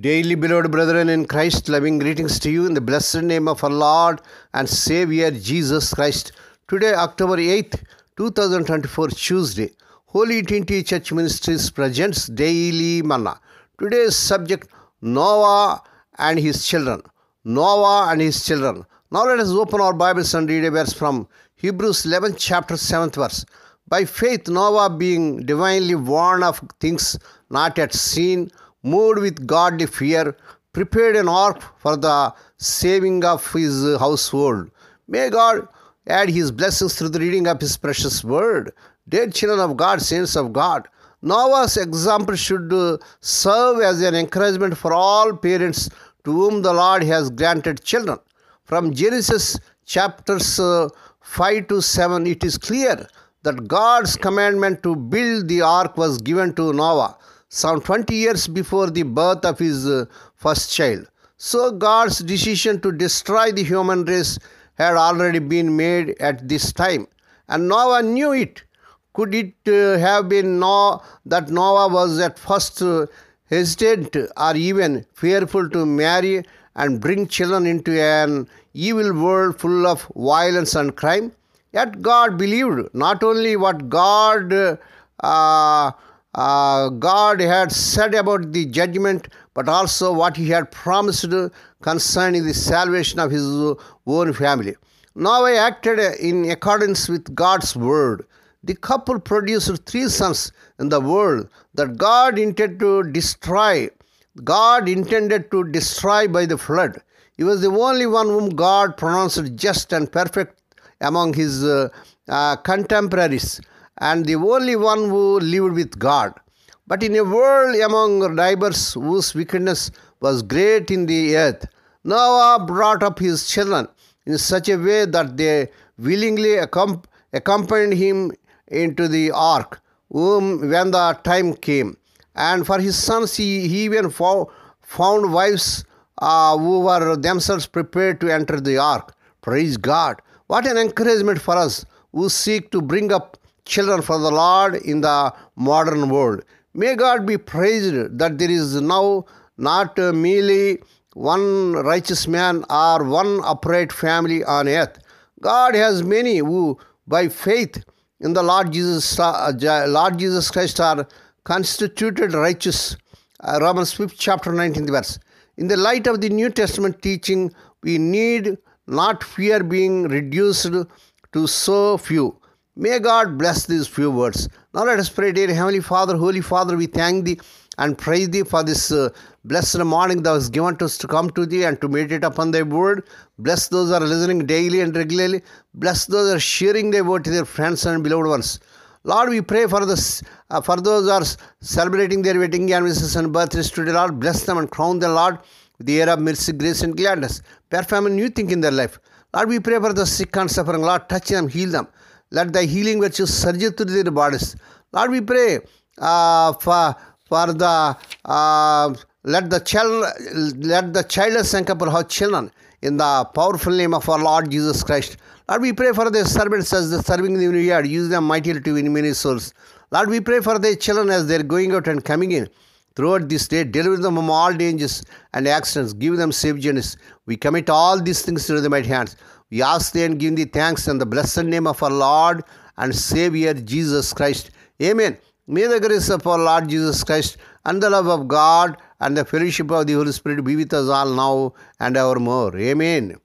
Daily beloved brethren in Christ, loving greetings to you in the blessed name of our Lord and Savior Jesus Christ. Today, October 8th, 2024, Tuesday, Holy Trinity Church Ministries presents Daily Manna. Today's subject, Noah and his children. Noah and his children. Now let us open our Bibles and read a verse from Hebrews 11th chapter 7th verse. By faith, Noah, being divinely warned of things not yet seen, moved with godly fear, prepared an ark for the saving of his household. May God add his blessings through the reading of his precious word. Dear children of God, saints of God, Noah's example should serve as an encouragement for all parents to whom the Lord has granted children. From Genesis chapters 5 to 7, it is clear that God's commandment to build the ark was given to Noah some 20 years before the birth of his first child. So God's decision to destroy the human race had already been made at this time, and Noah knew it. Could it have been that Noah was at first hesitant or even fearful to marry and bring children into an evil world full of violence and crime? Yet God believed not only what God had said about the judgment, but also what he had promised concerning the salvation of his own family. Noah acted in accordance with God's word. The couple produced 3 sons in the world that God intended to destroy. God intended to destroy by the flood. He was the only one whom God pronounced just and perfect among his contemporaries, and the only one who lived with God. But in a world among neighbors whose wickedness was great in the earth, Noah brought up his children in such a way that they willingly accompanied him into the ark when the time came. And for his sons he even found wives who were themselves prepared to enter the ark. Praise God. What an encouragement for us who seek to bring up children for the Lord in the modern world. May God be praised that there is now not merely one righteous man or one upright family on earth. God has many who, by faith in the Lord Jesus Christ, are constituted righteous. Romans 5th chapter 19th verse. In the light of the New Testament teaching, we need not fear being reduced to so few. May God bless these few words. Now let us pray. Dear Heavenly Father, Holy Father, we thank Thee and praise Thee for this blessed morning that was given to us to come to Thee and to meditate upon Thy word. Bless those who are listening daily and regularly. Bless those who are sharing Thy word to their friends and beloved ones. Lord, we pray for those who are celebrating their wedding anniversaries and birthdays today. Lord, bless them and crown them, Lord, with the air of mercy, grace, and gladness. Perform a new thing in their life. Lord, we pray for the sick and suffering. Lord, touch them, heal them. Let Thy healing virtues surge through their bodies. Lord, we pray let the childless and couple have children in the powerful name of our Lord Jesus Christ. Lord, we pray for their servants as they are serving in the new year. Use them mightily to win many souls. Lord, we pray for their children as they are going out and coming in throughout this day. Deliver them from all dangers and accidents. Give them safe journeys. We commit all these things to the mighty hands. We ask Thee and give Thee thanks in the blessed name of our Lord and Savior Jesus Christ. Amen. May the grace of our Lord Jesus Christ and the love of God and the fellowship of the Holy Spirit be with us all now and evermore. Amen.